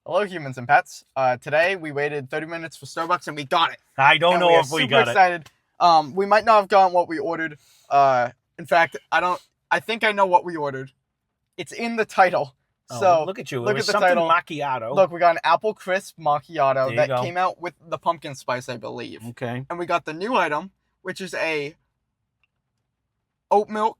Hello, humans and pets. Today we waited 30 minutes for Starbucks and we got it. I don't know if we got super excited. We might not have gotten what we ordered. In fact, I think I know what we ordered. It's in the title. So look at you. Look it was at the something title. Macchiato. Look, we got an apple crisp macchiato that go. came out with the pumpkin spice, I believe. Okay. And we got the new item, which is a Oatmilk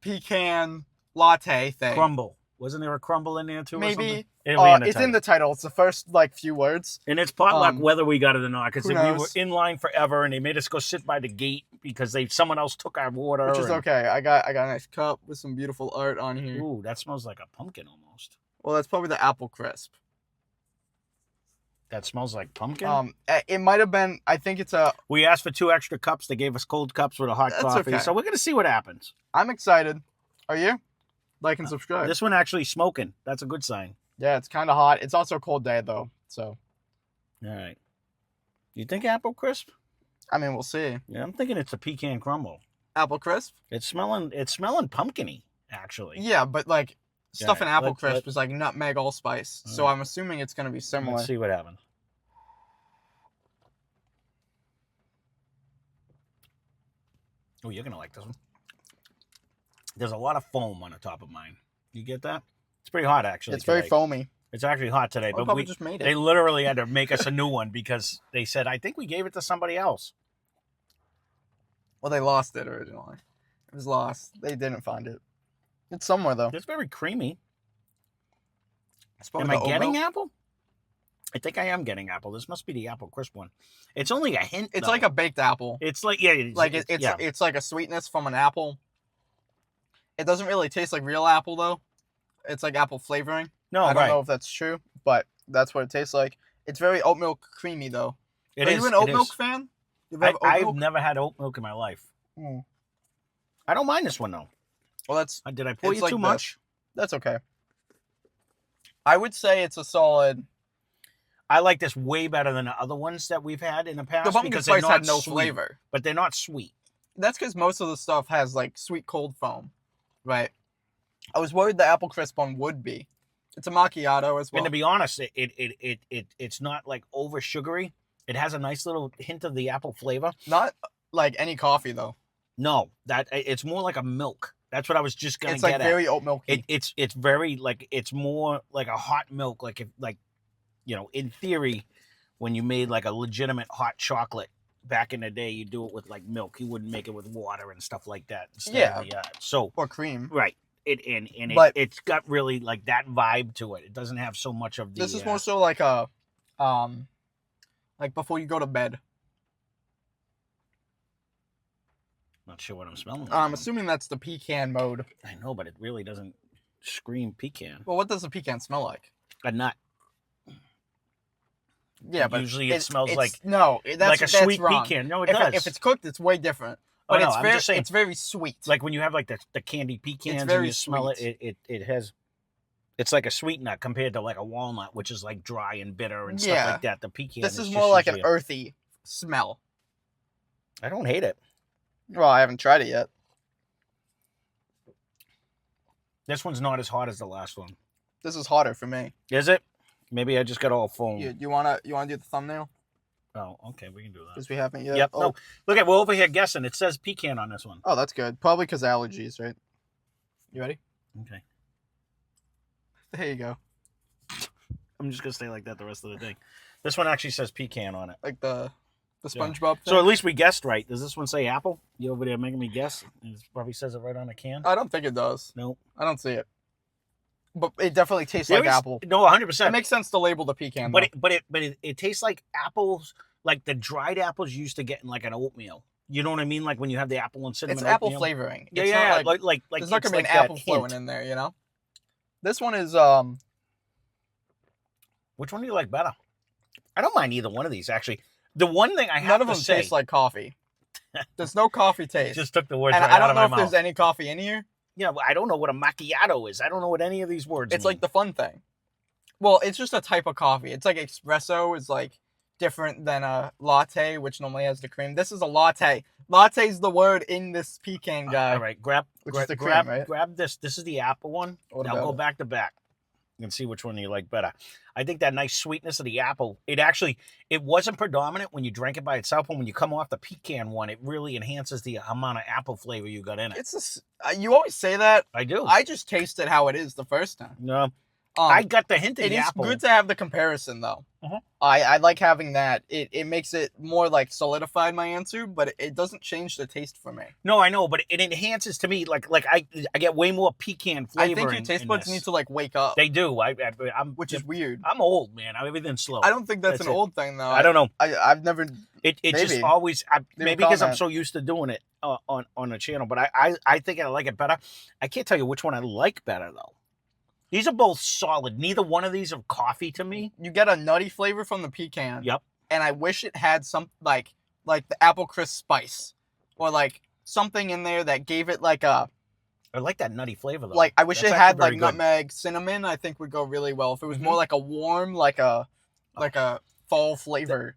Pecan Latte thing. Crumble. Wasn't there a crumble in there too? Maybe. Or It's in the title. It's the first few words. And it's potluck whether we got it or not, because we knows? were in line forever and they made us go sit by the gate because someone else took our water. Which is okay. I got a nice cup with some beautiful art on here. Ooh, that smells like a pumpkin almost. Well, that's probably the apple crisp. That smells like pumpkin? It might have been, I think it's a... We asked for 2 extra cups. They gave us cold cups with a hot coffee. Okay. So we're going to see what happens. I'm excited. Are you? Like and subscribe. This one actually smoking. That's a good sign. Yeah, it's kind of hot. It's also a cold day, though. So. All right. You think apple crisp? I mean, we'll see. Yeah, I'm thinking it's a pecan crumble. Apple crisp? It's smelling pumpkin-y, actually. Yeah, but stuff in apple crisp let's... is like nutmeg allspice. So I'm assuming it's going to be similar. Let's see what happens. Oh, you're going to like this one. There's a lot of foam on the top of mine. You get that? It's pretty hot, actually. It's very foamy. It's actually hot today. But we just made it. They literally had to make us a new one because they said, I think we gave it to somebody else. Well, they lost it originally. It was lost. They didn't find it. It's somewhere, though. It's very creamy. Am I getting apple? I think I am getting apple. This must be the apple crisp one. It's only a hint, It's though. like a baked apple. It's like, It's like a sweetness from an apple. It doesn't really taste like real apple, though. It's like apple flavoring. No, I don't know if that's true, but that's what it tastes like. It's very oat milk creamy, though. Are you an oat milk fan? I've never had oat milk in my life. Mm. I don't mind this one, though. Well, Did I pour you too much? That's okay. I would say it's a solid... I like this way better than the other ones that we've had in the past. The pumpkin spice had no flavor. But they're not sweet. That's because most of the stuff has, sweet cold foam. Right. I was worried the apple crisp one would be. It's a macchiato as well. And to be honest, it's not over sugary. It has a nice little hint of the apple flavor. Not like any coffee though. No, it's more like a milk. That's what I was just gonna get at. It's very oat milky. It's very it's more like a hot milk. In theory, when you made a legitimate hot chocolate back in the day, you do it with milk. You wouldn't make it with water and stuff like that. Or cream. Right. It's got really that vibe to it. It doesn't have so much of the... This is more so like a, before you go to bed. Not sure what I'm smelling. I'm assuming that's the pecan mode. I know, but it really doesn't scream pecan. Well, what does the pecan smell like? A nut. Yeah, but usually it smells that's a sweet wrong. Pecan. No, it does. If it's cooked, it's way different. But I'm just saying, it's very sweet. Like when you have the candied pecans and you smell it, it has... It's like a sweet nut compared to a walnut, which is dry and bitter and stuff like that. The pecan. This is more like an earthy smell. I don't hate it. Well, I haven't tried it yet. This one's not as hot as the last one. This is hotter for me. Is it? Maybe I just got all foam. You wanna do the thumbnail? Oh, okay, we can do that. Because we haven't yet. Yep. Oh. No, look we're over here guessing. It says pecan on this one. Oh, that's good. Probably because allergies, right? You ready? Okay. There you go. I'm just gonna stay like that the rest of the day. This one actually says pecan on it. Like the SpongeBob thing? So at least we guessed right. Does this one say apple? You over there making me guess? It probably says it right on the can. I don't think it does. Nope. I don't see it. But it definitely tastes like apple. No, 100%. It makes sense to label the pecan. But it tastes like apples, like the dried apples you used to get in an oatmeal. You know what I mean? Like when you have the apple and cinnamon. It's apple flavoring. Yeah, it's yeah. Not like there's not gonna be an apple flowing in there, you know. This one is Which one do you like better? I don't mind either one of these actually. The one thing I have to say, none of them taste like coffee. There's no coffee taste. Just took the words and right I out don't of know my if mouth. there's any coffee in here. Yeah, but I don't know what a macchiato is. I don't know what any of these words It's mean. like the fun thing. Well, it's just a type of coffee. It's like espresso is different than a latte, which normally has the cream. This is a latte. Latte is the word in this pecan guy. All right, grab the cream, right? grab this. This is the apple one. What Now about go it? back to back. and see which one you like better. I think that nice sweetness of the apple, it wasn't predominant when you drank it by itself, but when you come off the pecan one, it really enhances the amount of apple flavor you got in it. You always say that. I do. I just tasted how it is the first time. No. I got the hint of the apple. It is good to have the comparison, though. Uh-huh. I like having that. It makes it more like solidified my answer, but it doesn't change the taste for me. No, I know, but it enhances to me. Like I get way more pecan flavor. I think your taste buds need to like wake up. They do. Which is weird. I'm old, man. Everything's slow. I don't think that's an old thing, though. I don't know. I've never. It just always maybe because I'm so used to doing it on the channel, but I think I like it better. I can't tell you which one I like better though. These are both solid. Neither one of these are coffee to me. You get a nutty flavor from the pecan. Yep. And I wish it had some like the apple crisp spice, or like something in there that gave it like a. I like that nutty flavor though. Like I wish it had like nutmeg, cinnamon. I think would go really well if it was more like a warm, like a fall flavor.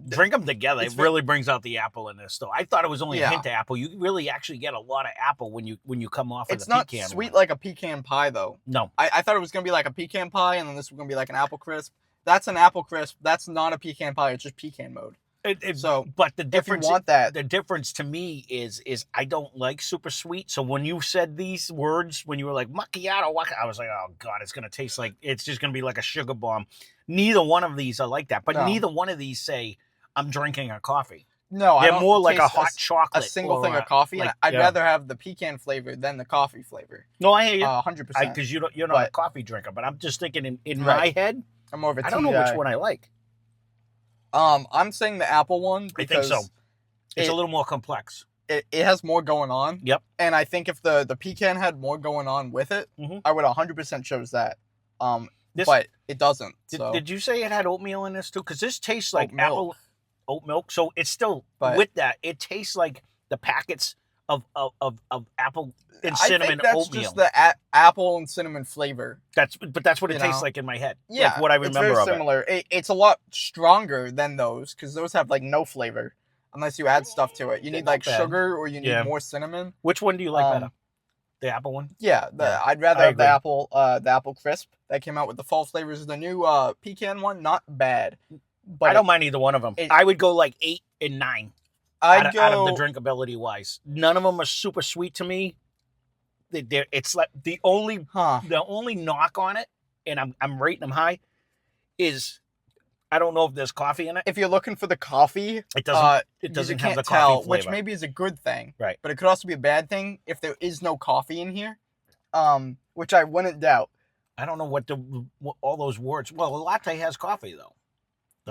Drink them together. It really brings out the apple in this, though. I thought it was only a hint of apple. You really actually get a lot of apple when you come off of the pecan. It's not sweet like a pecan pie, though. No. I thought it was going to be like a pecan pie, and then this was going to be like an apple crisp. That's an apple crisp. That's not a pecan pie. It's just pecan mode. But the difference, if you want that, the difference to me is I don't like super sweet. So when you said these words, when you were like macchiato, I was like, oh god, it's gonna taste like it's just gonna be like a sugar bomb. Neither one of these are like that, but neither one of these say I'm drinking a coffee. No, they're more like a hot chocolate, a single thing of coffee. Like, and I'd rather have the pecan flavor than the coffee flavor. No, I hear you, 100%. Because you're not a coffee drinker, but I'm just thinking in my head, I'm more of a tea I don't know which one I like. I'm saying the apple one because I think so. It's a little more complex. It has more going on. Yep. And I think if the pecan had more going on with it, I would 100% chose that. But it doesn't. Did you say it had oatmeal in this too? Because this tastes like oatmilk. So it's still with that. It tastes like the packets of apple and cinnamon oatmeal. That's just the apple and cinnamon flavor. That's what it tastes like in my head. Yeah, like what I remember. It's very similar. It's a lot stronger than those because those have like no flavor unless you add stuff to it. You need like sugar or you need more cinnamon. Which one do you like better? The apple one? Yeah, I'd rather have the apple crisp that came out with the fall flavors. The new pecan one, not bad. But I don't mind either one of them. I would go like 8 and 9. Out of the drinkability wise, none of them are super sweet to me. It's like the only knock on it, and I'm rating them high, is I don't know if there's coffee in it. If you're looking for the coffee, it doesn't have the coffee flavor, which maybe is a good thing, right? But it could also be a bad thing if there is no coffee in here, which I wouldn't doubt. I don't know what all those words. Well, a latte has coffee though.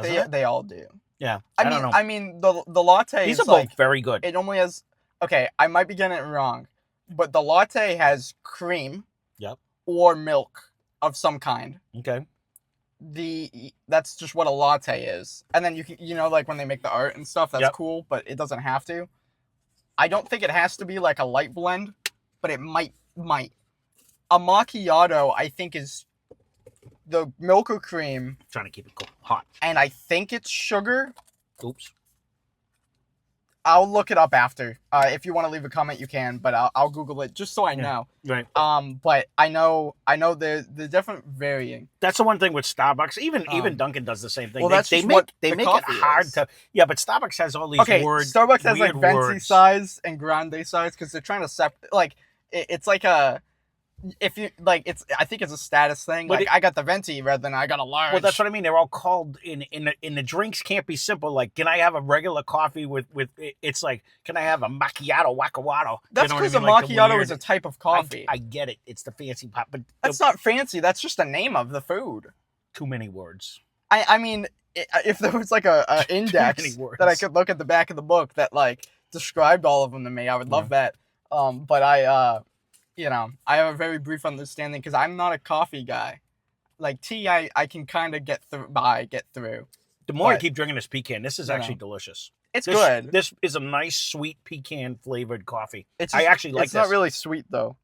They all do. Yeah, I mean the latte. These are both very good. It only has. Okay, I might be getting it wrong, but the latte has cream. Yep. Or milk of some kind. Okay. That's just what a latte is, and then you can like when they make the art and stuff, that's cool, but it doesn't have to. I don't think it has to be like a light blend, but it might. A macchiato, I think, is the milk or cream. I'm trying to keep it cool, hot. And I think it's sugar. Oops. I'll look it up after. If you want to leave a comment, you can, but I'll Google it just so I know. Right. But I know they're different varying. That's the one thing with Starbucks. Even Dunkin' does the same thing. Well, they make it hard to. Yeah, but Starbucks has all these words. Starbucks has like venti size and grande size because they're trying to separate. Like it's like a. If you like, I think it's a status thing. Like I got the venti rather than I got a large. Well, that's what I mean. They're all called in the drinks can't be simple. Like, can I have a regular coffee with? It's like, can I have a macchiato, wackawato? That's because a macchiato is a type of coffee. I get it. It's the fancy pop, but that's not fancy. That's just the name of the food. Too many words. I mean, if there was like a index that I could look at the back of the book that like described all of them to me, I would love that. But I have a very brief understanding because I'm not a coffee guy. Like tea, I can kind of get through. The more I keep drinking this pecan, this is actually delicious. It's good. This is a nice, sweet pecan flavored coffee. I actually like it. It's not really sweet though.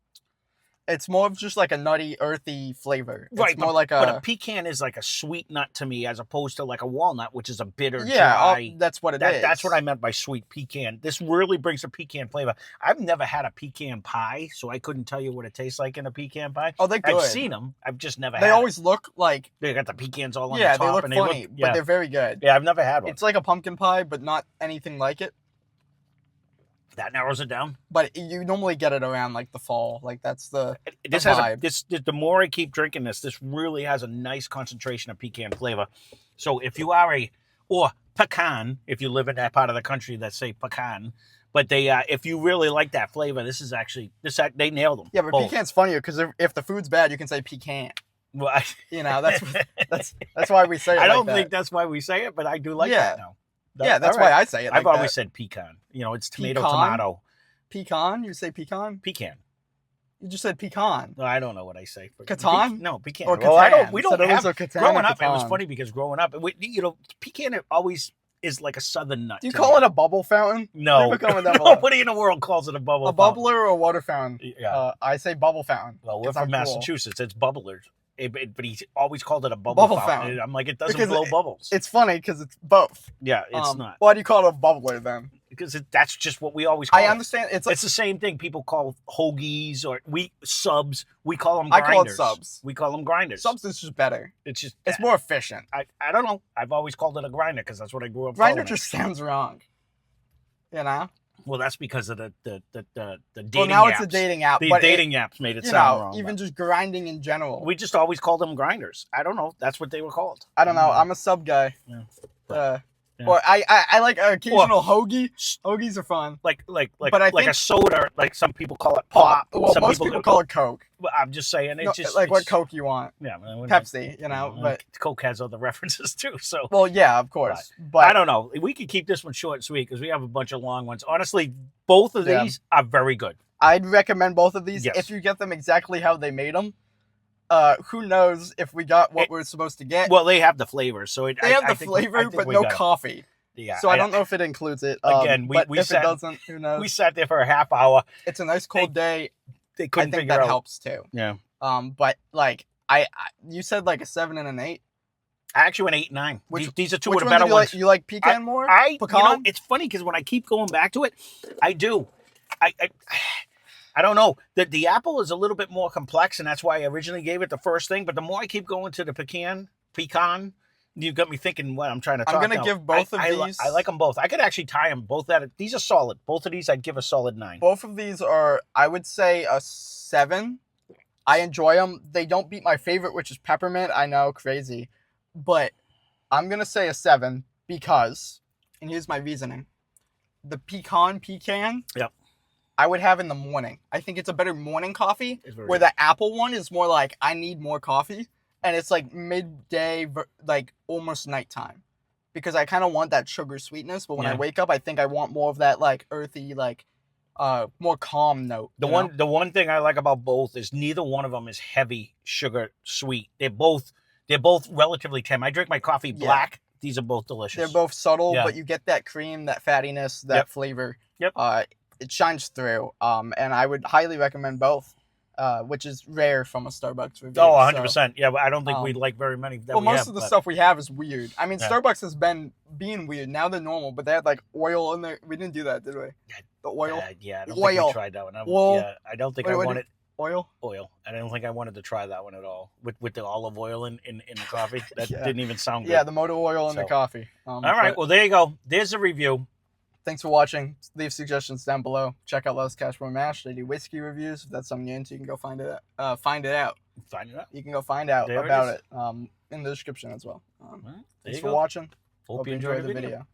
It's more of just like a nutty, earthy flavor. Right, It's more like but a pecan is like a sweet nut to me, as opposed to like a walnut, which is a bitter, yeah, dry. that's what it is. That's what I meant by sweet pecan. This really brings a pecan flavor. I've never had a pecan pie, so I couldn't tell you what it tastes like in a pecan pie. Oh, they're good. I've seen them. I've just never had They always it. look like... They got the pecans all on yeah, the top. they look and funny, but they're very good. Yeah, I've never had one. It's like a pumpkin pie, but not anything like it. That narrows it down. But you normally get it around like the fall. Like that's the vibe. The more I keep drinking this really has a nice concentration of pecan flavor. So if you are or pecan, if you live in that part of the country that say pecan, but they if you really like that flavor, this is actually they nailed them. Yeah, but both. Pecan's funnier because if the food's bad, you can say pecan. Well, that's why we say it. I don't think that's why we say it, but I do like that now. That's why I say it. I've always said pecan. You know, it's tomato. Pecan? You say pecan? Pecan. You just said pecan. No, I don't know what I say. Catan? No, pecan. Or well, catan. We don't have. Growing up, it was funny because growing up, pecan always is like a southern nut. Do you call it a bubble fountain? No. Nobody in the world calls it a bubble fountain. A bubbler or a water fountain? Yeah. I say bubble fountain. Well, we're from Massachusetts. It's bubblers. But he always called it a bubble fountain. I'm like, it doesn't blow bubbles. It's funny because it's both. Yeah, it's not. Why do you call it a bubbler then? Because that's just what we always call it. I understand. It's the same thing people call hoagies or subs. We call them grinders. I call it subs. We call them grinders. Subs is just better. It's more efficient. I don't know. I've always called it a grinder because that's what I grew up calling it. Grinder just sounds wrong. You know? Well, that's because of the dating apps. Well, now it's a dating app. The dating apps made it sound wrong. Even just grinding in general. We just always called them grinders. I don't know. That's what they were called. I don't know. I'm a sub guy. Yeah. Or I like an occasional hoagie. Hoagies are fun. Like a soda. Like some people call it pop. Well, most people call it Coke. But I'm just saying it's just like what Coke you want. Yeah, Pepsi. But Coke has other references too. So well, yeah, of course. But I don't know. We could keep this one short and sweet because we have a bunch of long ones. Honestly, both of these are very good. I'd recommend both of these if you get them exactly how they made them. Who knows if we got what we're supposed to get? Well, they have the flavors, so they have the flavor, but no coffee. Yeah, so I don't know if it includes it. Again, but if it doesn't, who knows? We sat there for a half hour. It's a nice cold day. They couldn't I think figure that out. helps too. Yeah. But like you said like a 7 and an 8. I actually went 8 and 9. These are two of the one better ones. You like pecan more? Pecan? It's funny because when I keep going back to it, I do. I don't know. The apple is a little bit more complex, and that's why I originally gave it the first thing. But the more I keep going to the pecan, you got me thinking what I'm trying to talk about. I'm going to give both of these. I like them both. I could actually tie them both at it. These are solid. Both of these I'd give a solid 9. Both of these are, I would say, a 7. I enjoy them. They don't beat my favorite, which is peppermint. I know, crazy. But I'm going to say a 7 because, and here's my reasoning. The pecan, yep. I would have in the morning. I think it's a better morning coffee, where the apple one is more like, I need more coffee. And it's like midday, like almost nighttime. Because I kind of want that sugar sweetness, but when I wake up, I think I want more of that like earthy, like more calm note. The one thing I like about both is neither one of them is heavy sugar sweet. They're both relatively tame. I drink my coffee black. Yeah. These are both delicious. They're both subtle, but you get that cream, that fattiness, that flavor. Yep. It shines through. And I would highly recommend both. Which is rare from a Starbucks review. Oh, 100%. So, yeah, but I don't think we like very many that we most of the stuff we have is weird. I mean, Starbucks has been being weird. Now they're normal, but they had like oil in there. We didn't do that, did we? The oil? Yeah, I don't think we tried that one. I don't think I wanted... Oil? I don't think I wanted to try that one at all. With the olive oil in the coffee. That didn't even sound good. Yeah, the motor oil in the coffee. All right, well, there you go. There's a review. Thanks for watching. Leave suggestions down below. Check out Love's Cashmore Mash. They do whiskey reviews. If that's something you're into, you can go find it out. Find it out. You can go find out about it in the description as well. Thanks for watching. Hope you enjoyed the video.